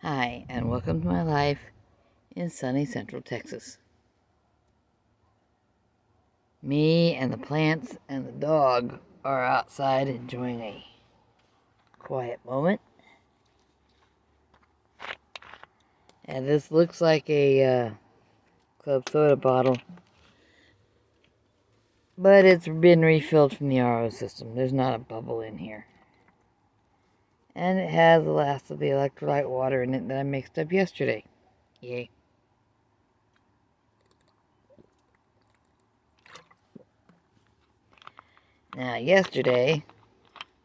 Hi, and welcome to my life in sunny Central Texas. Me and the plants and the dog are outside enjoying a quiet moment. And this looks like a club soda bottle, but it's been refilled from the RO system. There's not a bubble in here. And it has the last of the electrolyte water in it that I mixed up yesterday. Yay. Now, yesterday,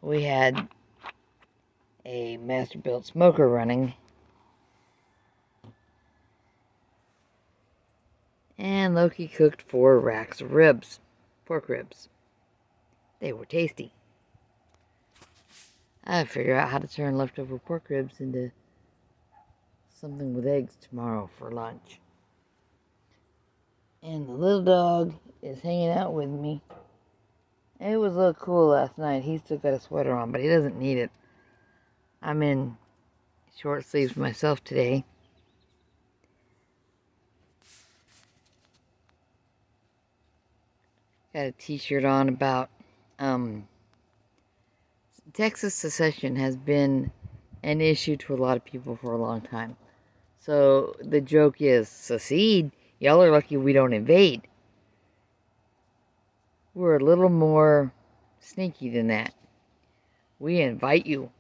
we had a master-built smoker running, and Loki cooked 4 racks of ribs, pork ribs. They were tasty. I figure out how to turn leftover pork ribs into something with eggs tomorrow for lunch. And the little dog is hanging out with me. It was a little cool last night. He's still got a sweater on, but he doesn't need it. I'm in short sleeves myself today. Got a t-shirt on about Texas secession has been an issue to a lot of people for a long time. So the joke is, secede? Y'all are lucky we don't invade. We're a little more sneaky than that. We invite you.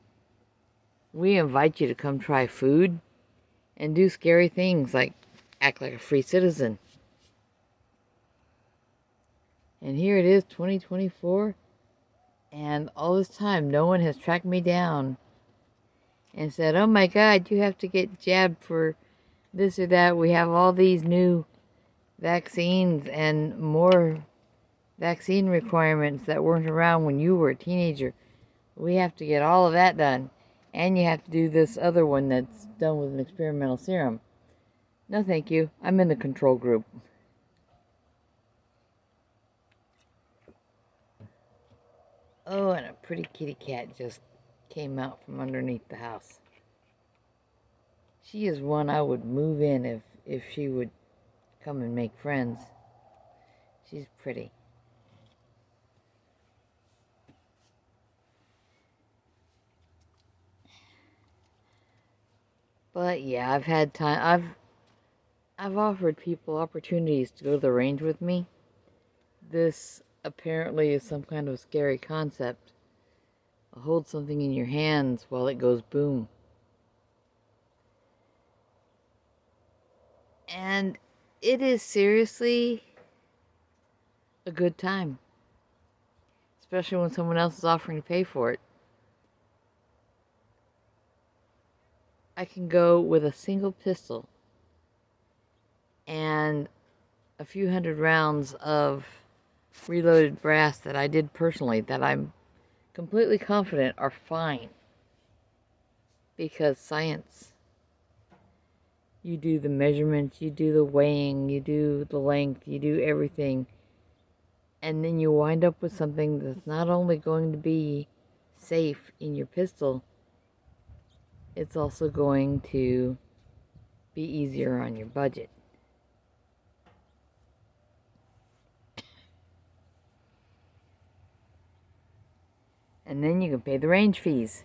We invite you to come try food and do scary things like act like a free citizen. And here it is, 2024, and all this time no one has tracked me down and said, oh my God, you have to get jabbed for this or that. We have all these new vaccines and more vaccine requirements that weren't around when you were a teenager. We have to get all of that done. And you have to do this other one that's done with an experimental serum. No, thank you. I'm in the control group. Oh, and a pretty kitty cat just came out from underneath the house. She is one I would move in if she would come and make friends. She's pretty. But yeah, I've had time. I've offered people opportunities to go to the range with me. This apparently is some kind of scary concept. Hold something in your hands while it goes boom. And it is seriously a good time. Especially when someone else is offering to pay for it. I can go with a single pistol and a few hundred rounds of reloaded brass that I did personally, that I'm completely confident are fine. Because science. You do the measurements, you do the weighing, you do the length, you do everything. And then you wind up with something that's not only going to be safe in your pistol, it's also going to be easier on your budget. And then you can pay the range fees.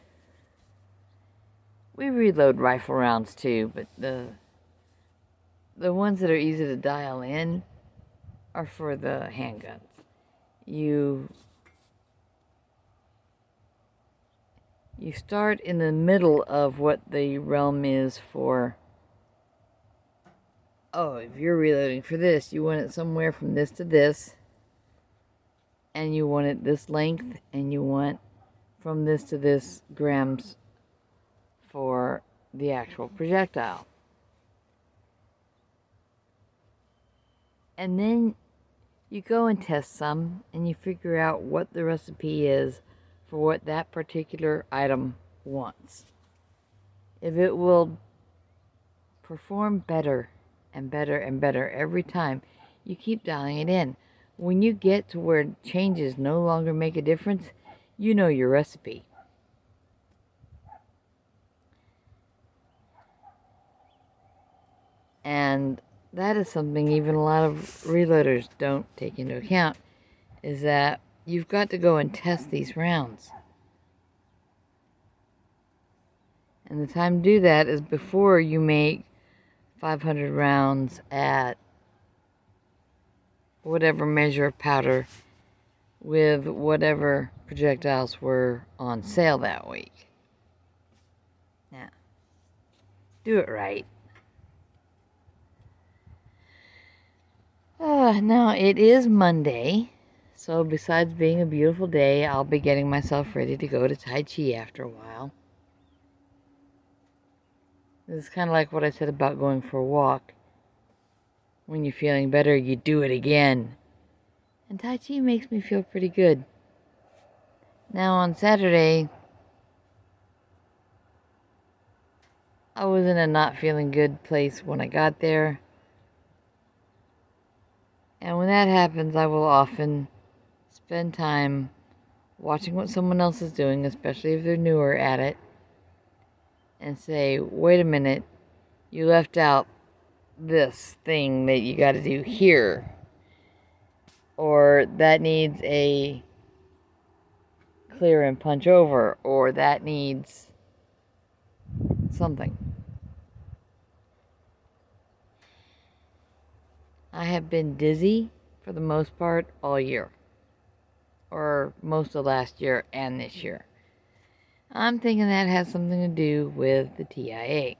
We reload rifle rounds too, but the ones that are easy to dial in are for the handguns. You start in the middle of what the realm is for. Oh, if you're reloading for this, you want it somewhere from this to this, and you want it this length, and you want from this to this grams for the actual projectile. And then you go and test some, and you figure out what the recipe is for what that particular item wants. If it will perform better and better and better every time, you keep dialing it in. When you get to where changes no longer make a difference, you know your recipe. And that is something even a lot of reloaders don't take into account, is that you've got to go and test these rounds. And the time to do that is before you make 500 rounds at whatever measure of powder with whatever projectiles were on sale that week. Now, do it right. Now, it is Monday, so besides being a beautiful day, I'll be getting myself ready to go to Tai Chi after a while. This is kind of like what I said about going for a walk. When you're feeling better, you do it again. And Tai Chi makes me feel pretty good. Now, on Saturday, I was in a not feeling good place when I got there. And when that happens, I will often spend time watching what someone else is doing, especially if they're newer at it, and say, wait a minute, you left out this thing that you got to do here. Or that needs a clear and punch over, or that needs something. I have been dizzy for the most part all year, or most of last year and this year. I'm thinking that has something to do with the TIA.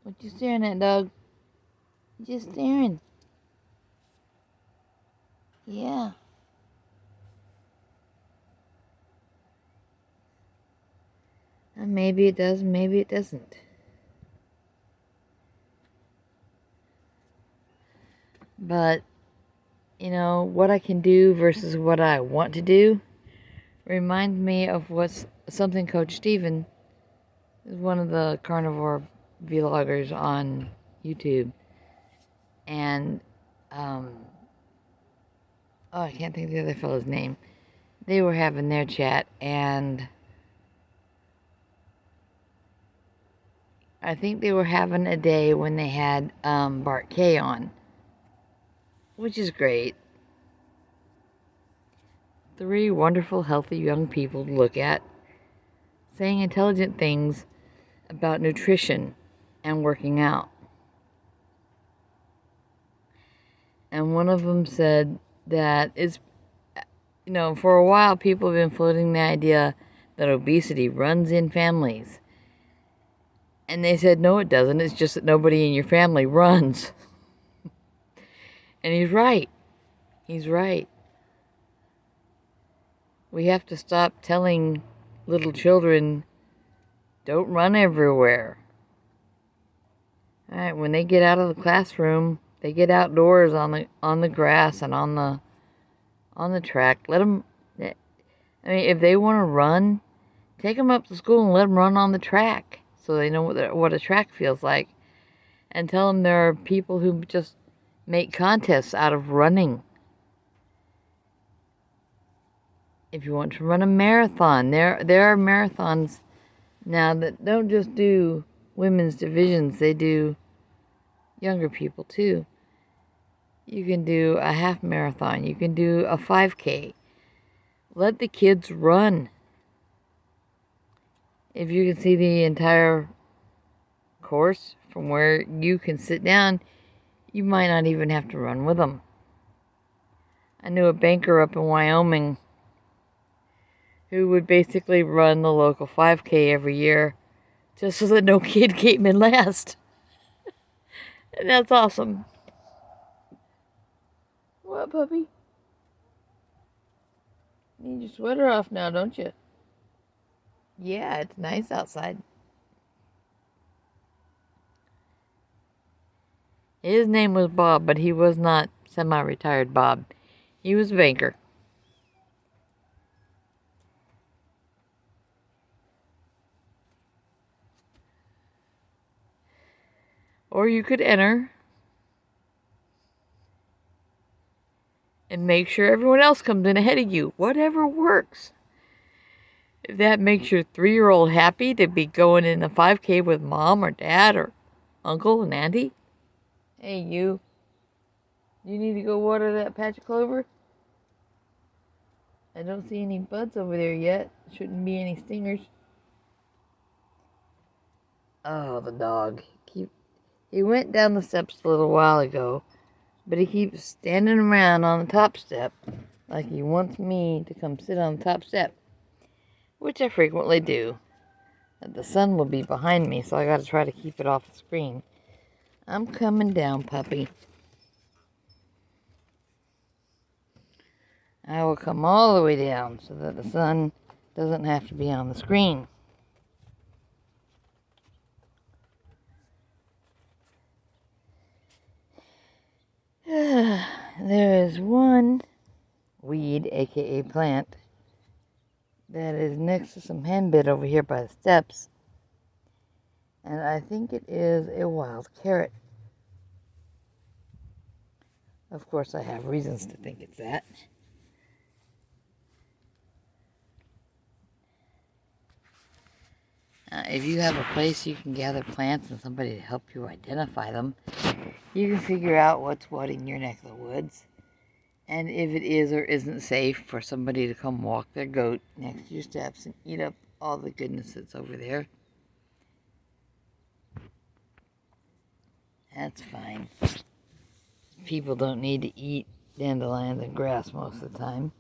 What you staring at, dog? You just staring. Yeah. And maybe it does, maybe it doesn't. But, what I can do versus what I want to do reminds me of what's something Coach Steven is one of the carnivore vloggers on YouTube. And, I can't think of the other fellow's name. They were having their chat, and I think they were having a day when they had Bart K on, which is great. 3 wonderful, healthy young people to look at, saying intelligent things about nutrition and working out. And one of them said that it's, for a while people have been floating the idea that obesity runs in families. And they said, no, it doesn't. It's just that nobody in your family runs. And he's right. He's right. We have to stop telling little children, don't run everywhere. All right, when they get out of the classroom, they get outdoors on the grass and on the track. Let them. If they want to run, take them up to school and let them run on the track so they know what a track feels like. And tell them there are people who just make contests out of running. If you want to run a marathon, there are marathons now that don't just do women's divisions, they do younger people too. You can do a half marathon, you can do a 5K. Let the kids run. If you can see the entire course from where you can sit down, you might not even have to run with them. I knew a banker up in Wyoming who would basically run the local 5K every year just so that no kid came in last. And that's awesome. What, puppy? Need your sweater off now, don't you? Yeah, it's nice outside. His name was Bob, but he was not semi-retired Bob. He was a banker. Or you could enter and make sure everyone else comes in ahead of you. Whatever works. If that makes your 3-year-old happy to be going in the 5K with mom or dad or uncle and auntie? Hey, you. You need to go water that patch of clover? I don't see any buds over there yet. Shouldn't be any stingers. Oh, the dog. He went down the steps a little while ago, but he keeps standing around on the top step like he wants me to come sit on the top step, which I frequently do. The sun will be behind me, so I gotta try to keep it off the screen. I'm coming down, puppy. I will come all the way down so that the sun doesn't have to be on the screen. There is one weed, aka plant, that is next to some henbit over here by the steps. And I think it is a wild carrot. Of course, I have reasons to think it's that. If you have a place you can gather plants and somebody to help you identify them, you can figure out what's what in your neck of the woods. And if it is or isn't safe for somebody to come walk their goat next to your steps and eat up all the goodness that's over there, that's fine. People don't need to eat dandelions and grass most of the time.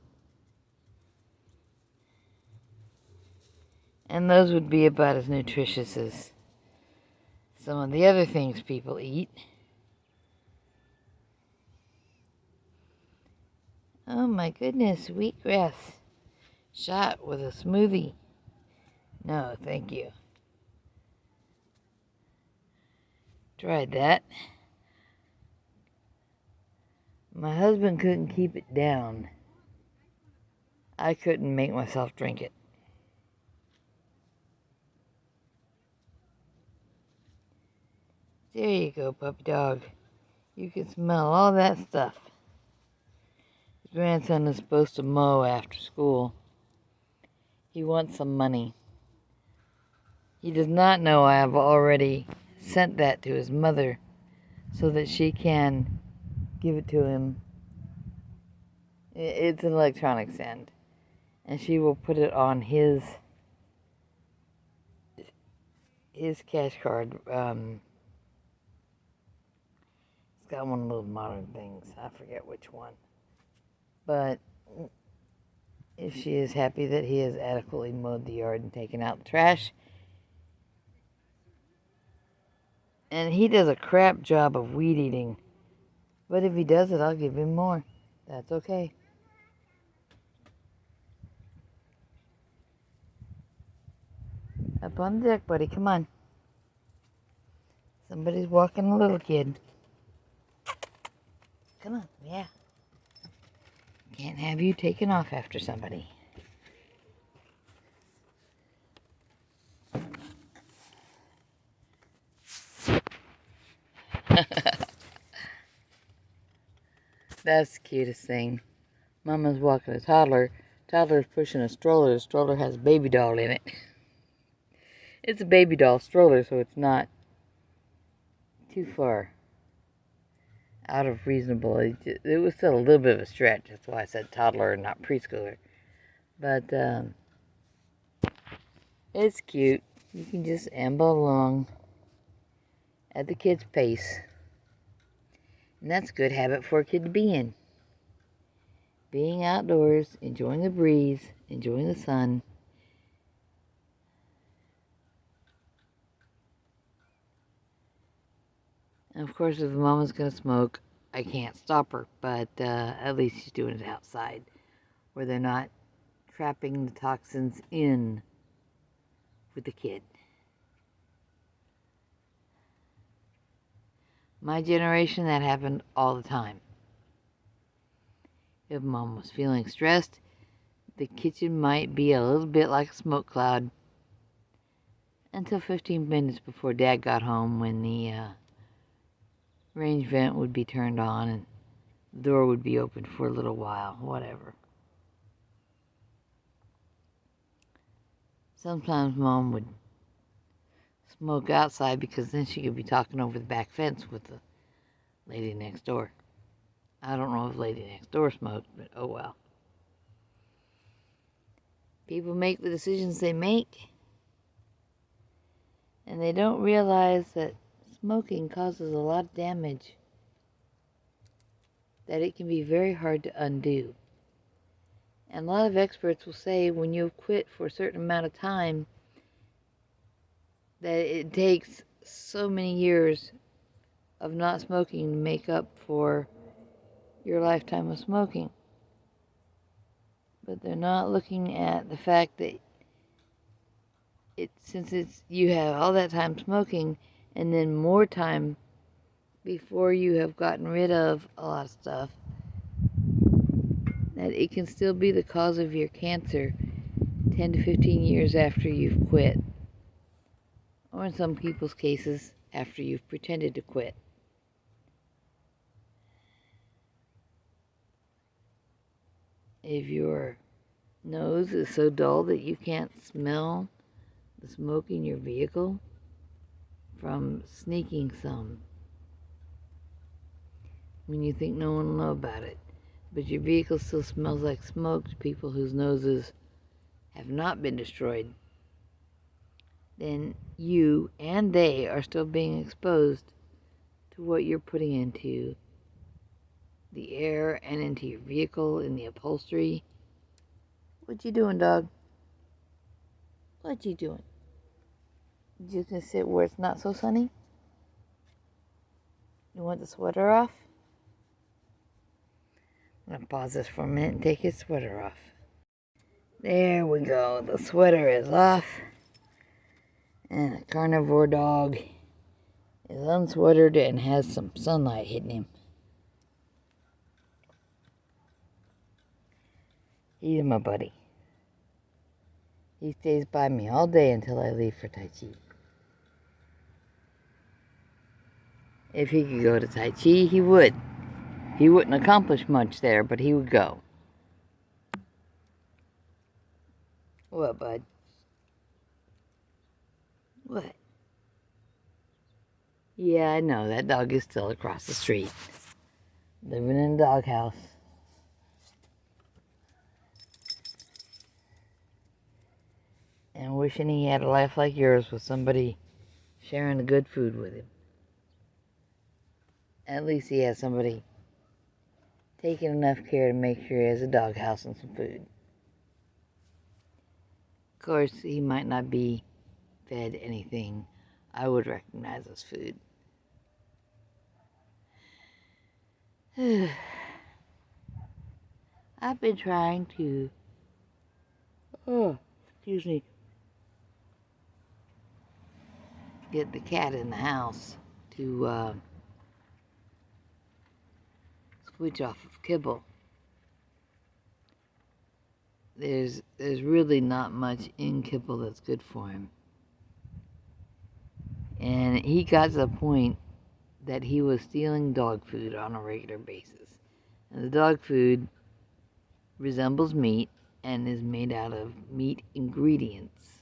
And those would be about as nutritious as some of the other things people eat. Oh my goodness, wheatgrass shot with a smoothie. No, thank you. Tried that. My husband couldn't keep it down. I couldn't make myself drink it. There you go, puppy dog. You can smell all that stuff. His grandson is supposed to mow after school. He wants some money. He does not know I have already sent that to his mother so that she can give it to him. It's an electronic send. And she will put it on his cash card. It's got one of those modern things. I forget which one. But if she is happy that he has adequately mowed the yard and taken out the trash. And he does a crap job of weed eating. But if he does it, I'll give him more. That's okay. Up on the deck, buddy. Come on. Somebody's walking a little kid. Come on. Yeah. Can't have you taken off after somebody. That's the cutest thing. Mama's walking a toddler. Toddler's pushing a stroller. The stroller has a baby doll in it. It's a baby doll stroller, so it's not too far out of reasonable. It was still a little bit of a stretch. That's why I said toddler and not preschooler. But it's cute. You can just amble along at the kid's pace. And that's a good habit for a kid to be in. Being outdoors, enjoying the breeze, enjoying the sun. And of course, if the mama's going to smoke, I can't stop her. But at least she's doing it outside, where they're not trapping the toxins in with the kid. My generation, that happened all the time. If mom was feeling stressed, the kitchen might be a little bit like a smoke cloud until 15 minutes before Dad got home, when the range vent would be turned on and the door would be open for a little while, whatever. Sometimes Mom would smoke outside because then she could be talking over the back fence with the lady next door. I don't know if lady next door smoked, but oh well. People make the decisions they make, and they don't realize that smoking causes a lot of damage, that it can be very hard to undo. And a lot of experts will say when you've quit for a certain amount of time, that it takes so many years of not smoking to make up for your lifetime of smoking. But they're not looking at the fact that since you have all that time smoking and then more time before you have gotten rid of a lot of stuff, that it can still be the cause of your cancer 10 to 15 years after you've quit. Or in some people's cases, after you've pretended to quit. If your nose is so dull that you can't smell the smoke in your vehicle from sneaking some, when you think no one will know about it, but your vehicle still smells like smoke to people whose noses have not been destroyed, then you and they are still being exposed to what you're putting into the air and into your vehicle, in the upholstery. What you doing, dog? What you doing? You just gonna sit where it's not so sunny? You want the sweater off? I'm gonna pause this for a minute and take his sweater off. There we go. The sweater is off. And the carnivore dog is unsweatered and has some sunlight hitting him. He's my buddy. He stays by me all day until I leave for Tai Chi. If he could go to Tai Chi, he would. He wouldn't accomplish much there, but he would go. What, bud? What? Yeah, I know. That dog is still across the street. Living in a doghouse. And wishing he had a life like yours with somebody sharing the good food with him. At least he has somebody taking enough care to make sure he has a doghouse and some food. Of course, he might not be fed anything I would recognize as food. I've been trying to, get the cat in the house to switch off of kibble. There's really not much in kibble that's good for him. And he got to the point that he was stealing dog food on a regular basis. And the dog food resembles meat and is made out of meat ingredients.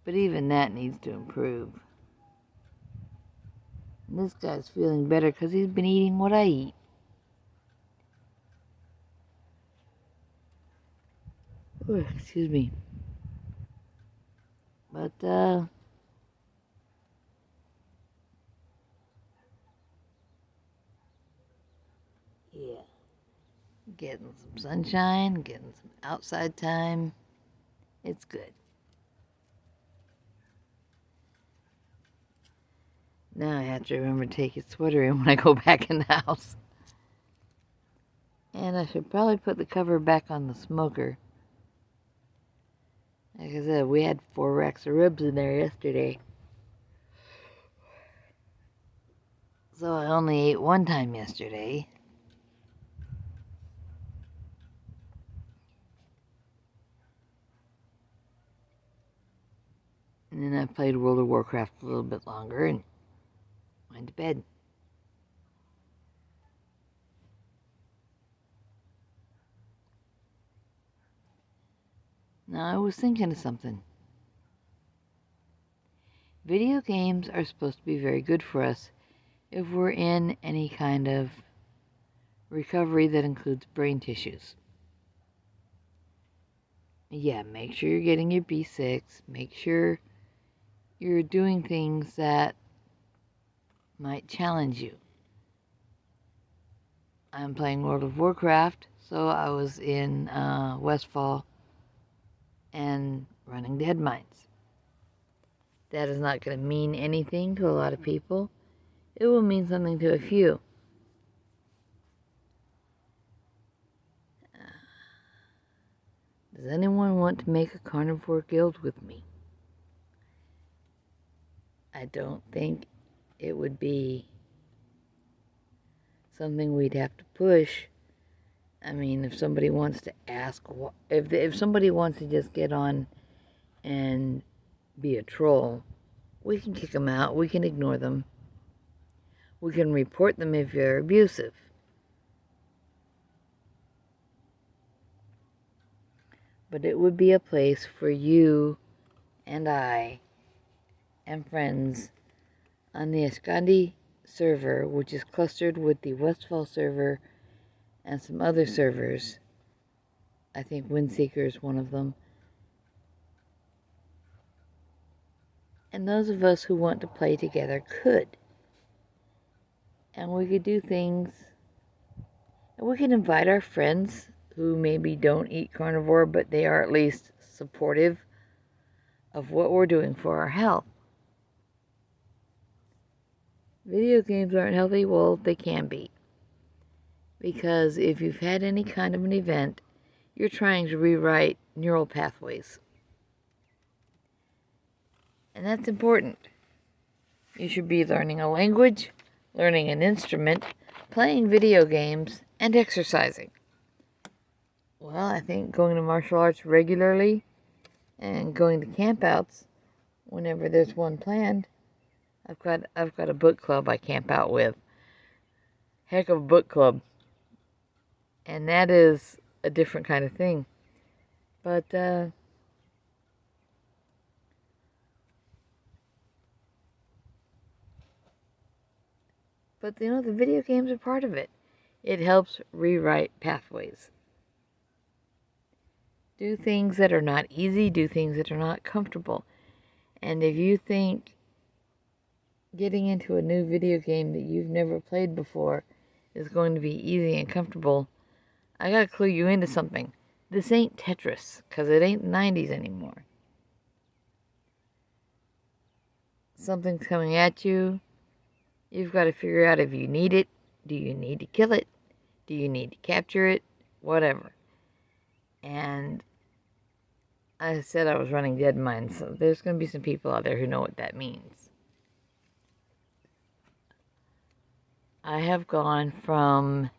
But even that needs to improve. And this guy's feeling better because he's been eating what I eat. Ooh, excuse me. But, yeah. Getting some sunshine, getting some outside time. It's good. Now I have to remember to take his sweater in when I go back in the house. And I should probably put the cover back on the smoker. Like I said, we had 4 racks of ribs in there yesterday. So I only ate one time yesterday. And then I played World of Warcraft a little bit longer and went to bed. Now I was thinking of something. Video games are supposed to be very good for us if we're in any kind of recovery that includes brain tissues. Yeah, make sure you're getting your B6. Make sure you're doing things that might challenge you. I'm playing World of Warcraft, so I was in Westfall and running dead mines. That is not going to mean anything to a lot of people. It will mean something to a few. Does anyone want to make a carnivore guild with me? I don't think it would be something we'd have to push. I mean, if somebody wants to ask, if somebody wants to just get on and be a troll, we can kick them out. We can ignore them. We can report them if they're abusive. But it would be a place for you and I and friends on the Ascandi server, which is clustered with the Westfall server and some other servers. I think Windseeker is one of them. And those of us who want to play together could. And we could do things, and we can invite our friends who maybe don't eat carnivore, but they are at least supportive of what we're doing for our health. Video games aren't healthy? Well, they can be. Because if you've had any kind of an event, you're trying to rewrite neural pathways. And that's important. You should be learning a language, learning an instrument, playing video games, and exercising. Well, I think going to martial arts regularly and going to campouts whenever there's one planned. I've got a book club I camp out with. Heck of a book club. And that is a different kind of thing. But the video games are part of it. It helps rewrite pathways. Do things that are not easy, do things that are not comfortable. And if you think getting into a new video game that you've never played before is going to be easy and comfortable, I gotta clue you into something. This ain't Tetris, because it ain't the 90s anymore. Something's coming at you. You've got to figure out if you need it. Do you need to kill it? Do you need to capture it? Whatever. And I said I was running dead mines, so there's going to be some people out there who know what that means. I have gone from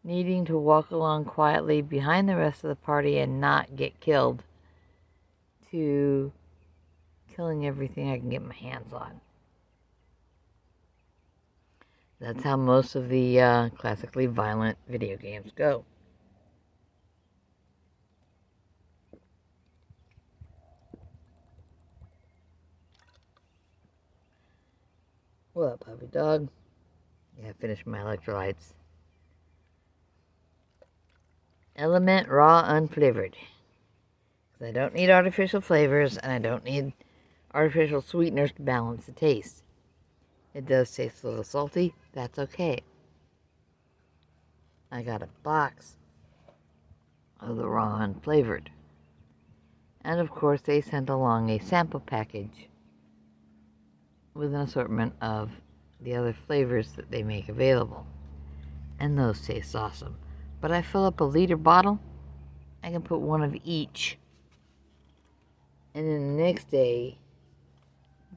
needing to walk along quietly behind the rest of the party and not get killed to killing everything I can get my hands on. That's how most of the classically violent video games go. What up, puppy dog? Yeah, I finished my electrolytes. Element raw unflavored. Because I don't need artificial flavors and I don't need artificial sweeteners to balance the taste. It does taste a little salty. That's okay. I got a box of the raw unflavored. And of course they sent along a sample package with an assortment of the other flavors that they make available. And those taste awesome. But I fill up a liter bottle, I can put one of each. And then the next day,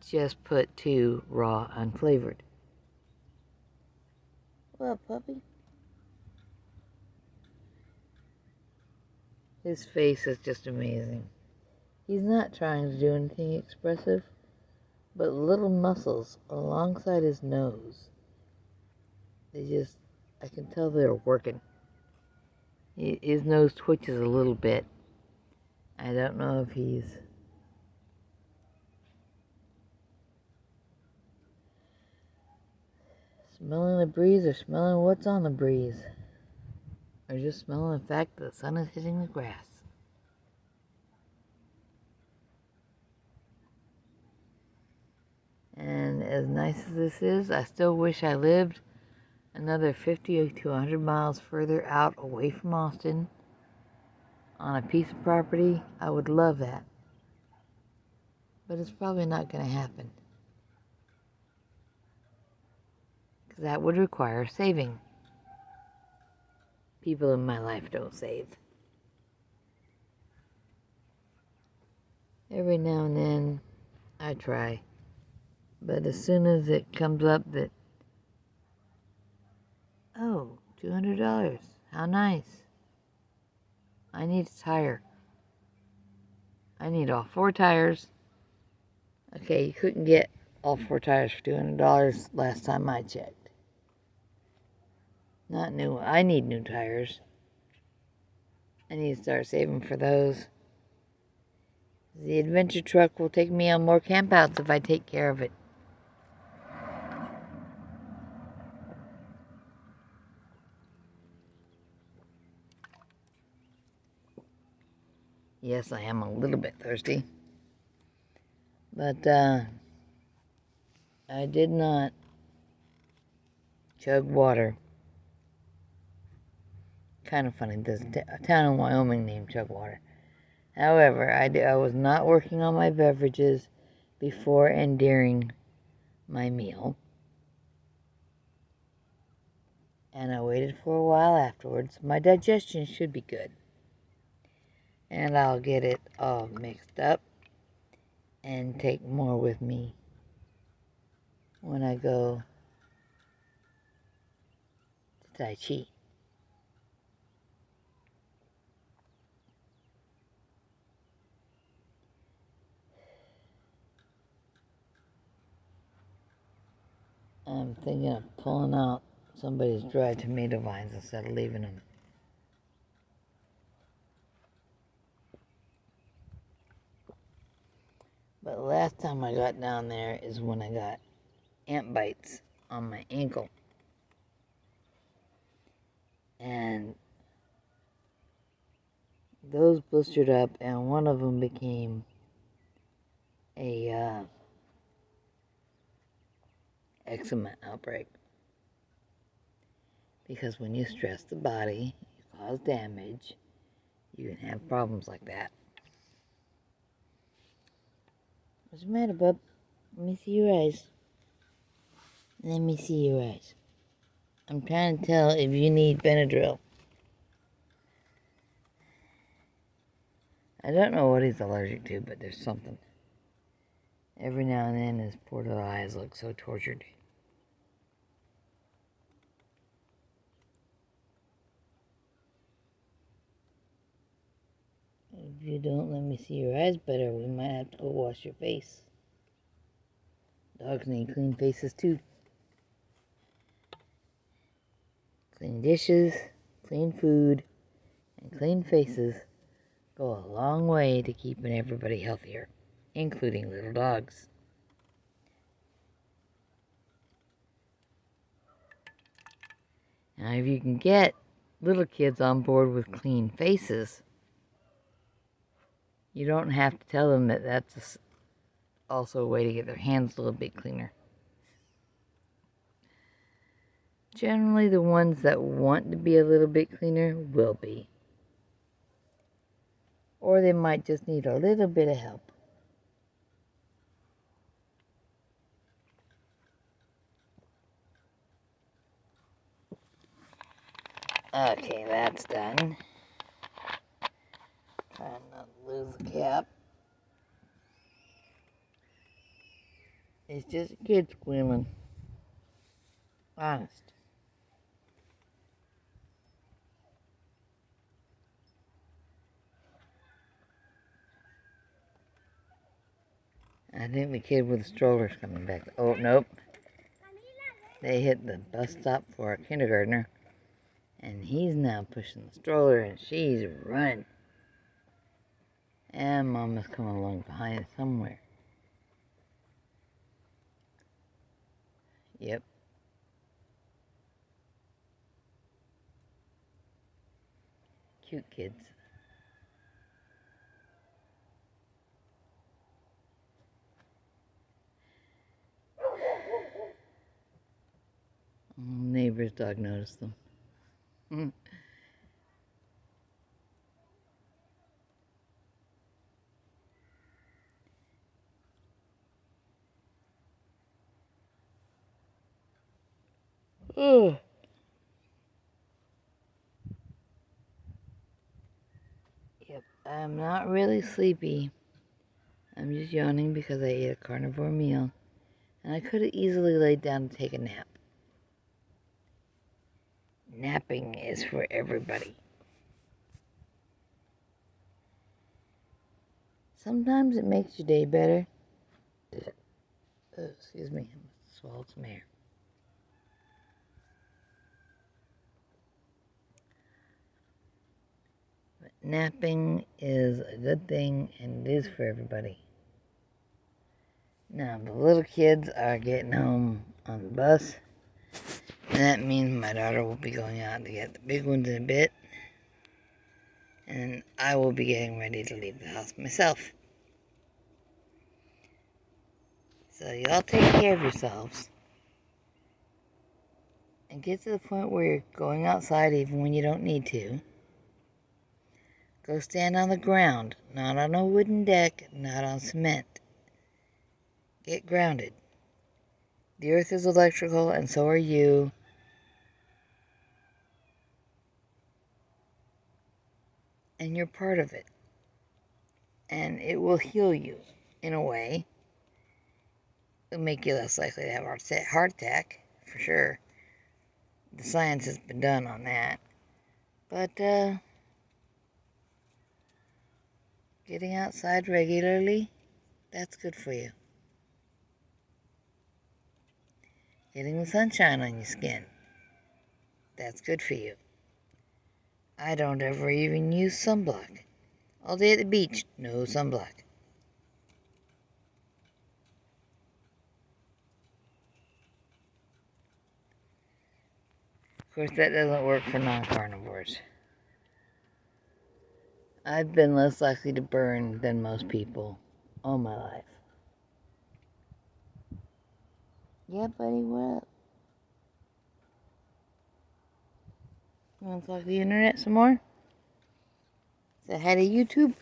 just put 2 raw unflavored. What up, puppy? His face is just amazing. He's not trying to do anything expressive, but little muscles alongside his nose. I can tell they're working. His nose twitches a little bit. I don't know if he's Smelling the breeze or smelling what's on the breeze? Or just smelling the fact that the sun is hitting the grass? And as nice as this is, I still wish I lived another 50 to 100 miles further out away from Austin on a piece of property. I would love that. But it's probably not going to happen. Because that would require saving. People in my life don't save. Every now and then, I try. But as soon as it comes up that, oh, $200, how nice. I need a tire. I need all 4 tires. Okay, you couldn't get all 4 tires for $200 last time I checked. Not new. I need new tires. I need to start saving for those. The adventure truck will take me on more campouts if I take care of it. Yes, I am a little bit thirsty. But, I did not chug water. Kind of funny, there's a town in Wyoming named Chugwater. However, I was not working on my beverages before and during my meal. And I waited for a while afterwards. My digestion should be good. And I'll get it all mixed up and take more with me when I go to Tai Chi. I'm thinking of pulling out somebody's dried tomato vines instead of leaving them. But the last time I got down there is when I got ant bites on my ankle. And those blistered up, and one of them became a eczema outbreak. Because when you stress the body, you cause damage, you can have problems like that. What's the matter, bub? Let me see your eyes. Let me see your eyes. I'm trying to tell if you need Benadryl. I don't know what he's allergic to, but there's something. Every now and then his poor little eyes look so tortured. If you don't let me see your eyes better, we might have to go wash your face. Dogs need clean faces too. Clean dishes, clean food, and clean faces go a long way to keeping everybody healthier, including little dogs. Now, if you can get little kids on board with clean faces, you don't have to tell them that that's also a way to get their hands a little bit cleaner. Generally, the ones that want to be a little bit cleaner will be. Or they might just need a little bit of help. Okay, that's done. Trying not to lose the cap. It's just a kid squealing. Honest. I think the kid with the stroller's coming back. Oh, nope. They hit the bus stop for a kindergartner. And he's now pushing the stroller and she's running. And Mama's coming along behind somewhere. Yep. Cute kids. Neighbor's dog noticed them. Ugh. Yep, I'm not really sleepy. I'm just yawning because I ate a carnivore meal, and I could have easily laid down to take a nap. Napping is for everybody. Sometimes it makes your day better. Oh, excuse me, I swallowed some air. But napping is a good thing, and it is for everybody. Now, the little kids are getting home on the bus, and that means my daughter will be going out to get the big ones in a bit, and I will be getting ready to leave the house myself. So y'all take care of yourselves, and get to the point where you're going outside even when you don't need to. Go stand on the ground, not on a wooden deck, not on cement. Get grounded. The earth is electrical, and so are you. And you're part of it. And it will heal you, in a way. It'll make you less likely to have a heart attack, for sure. The science has been done on that. But, getting outside regularly, that's good for you. Getting the sunshine on your skin, that's good for you. I don't ever even use sunblock. All day at the beach, no sunblock. Of course, that doesn't work for non-carnivores. I've been less likely to burn than most people all my life. Yeah, buddy, what up? You want to talk to the internet some more? Say hi to YouTube.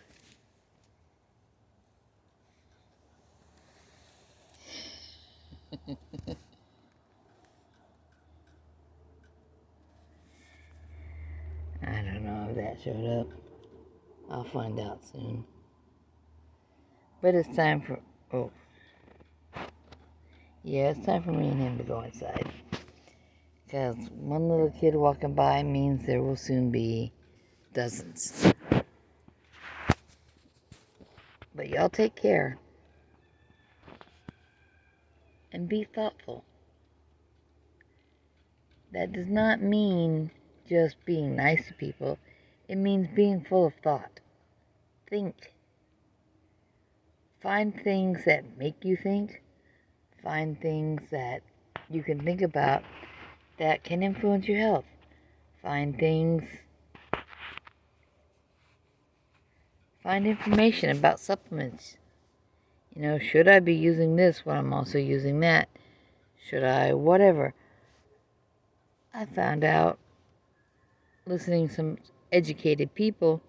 I don't know if that showed up. I'll find out soon. But it's time for... Oh. Yeah, it's time for me and him to go inside. Because one little kid walking by means there will soon be dozens. But y'all take care. And be thoughtful. That does not mean just being nice to people. It means being full of thought. Think. Find things that make you think. Find things that you can think about that can influence your health. Find information about supplements. You know, should I be using this when I'm also using that? Should I, whatever. I found out, listening to some educated people,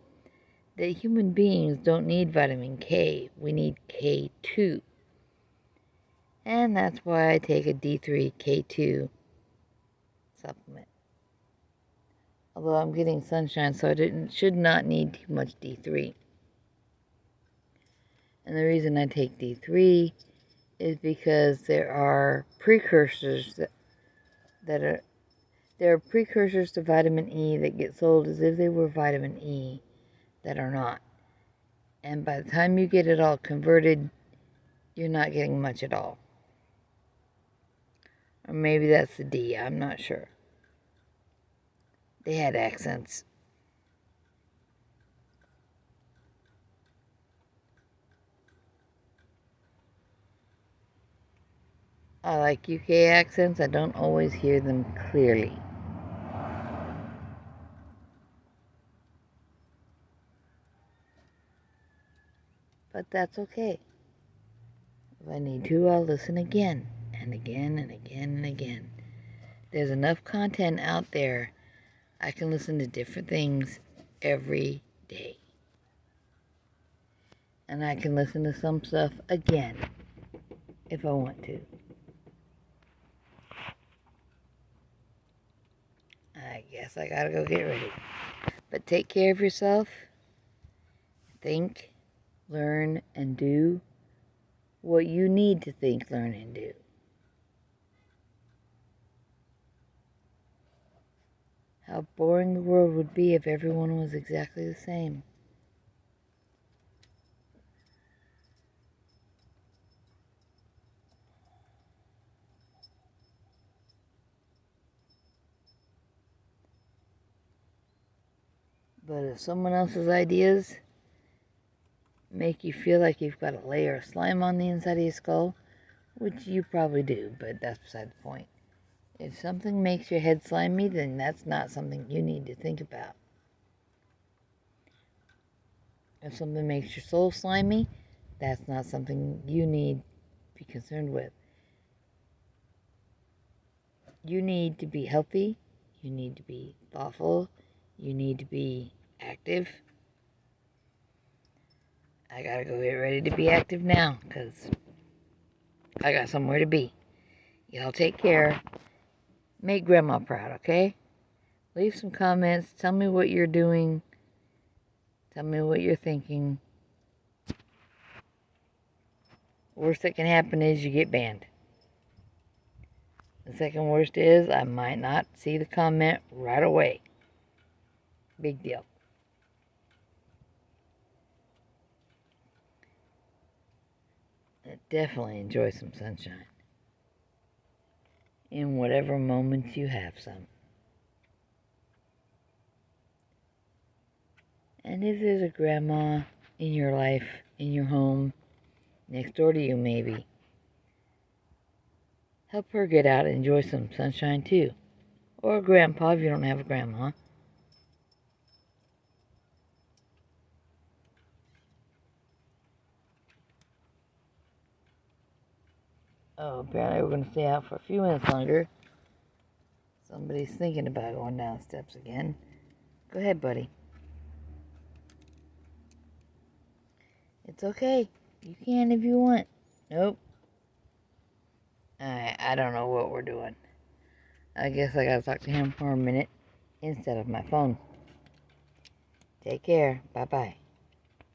that human beings don't need vitamin K. We need K2. And that's why I take a D3 K2 supplement. Although I'm getting sunshine, so I should not need too much D3. And the reason I take D3 is because there are precursors there are precursors to vitamin E that get sold as if they were vitamin E that are not. And by the time you get it all converted, you're not getting much at all. Or maybe that's the D, I'm not sure. They had accents. I like UK accents, I don't always hear them clearly. But that's okay. If I need to, I'll listen again and again and again and again. There's enough content out there. I can listen to different things every day. And I can listen to some stuff again if I want to. I guess I gotta go get ready. But take care of yourself. Think, learn, and do what you need to think, learn, and do. How boring the world would be if everyone was exactly the same. But if someone else's ideas make you feel like you've got a layer of slime on the inside of your skull, which you probably do, but that's beside the point. If something makes your head slimy, then that's not something you need to think about. If something makes your soul slimy, that's not something you need to be concerned with. You need to be healthy. You need to be thoughtful. You need to be active. I gotta go get ready to be active now because I got somewhere to be. Y'all take care. Make Grandma proud, okay? Leave some comments. Tell me what you're doing. Tell me what you're thinking. Worst that can happen is you get banned. The second worst is I might not see the comment right away. Big deal. Definitely enjoy some sunshine. In whatever moments you have some. And if there's a grandma in your life, in your home, next door to you maybe, help her get out and enjoy some sunshine too. Or a grandpa if you don't have a grandma. Oh, apparently we're going to stay out for a few minutes longer. Somebody's thinking about going down the steps again. Go ahead, buddy. It's okay. You can if you want. Nope. I don't know what we're doing. I guess I gotta talk to him for a minute instead of my phone. Take care. Bye-bye.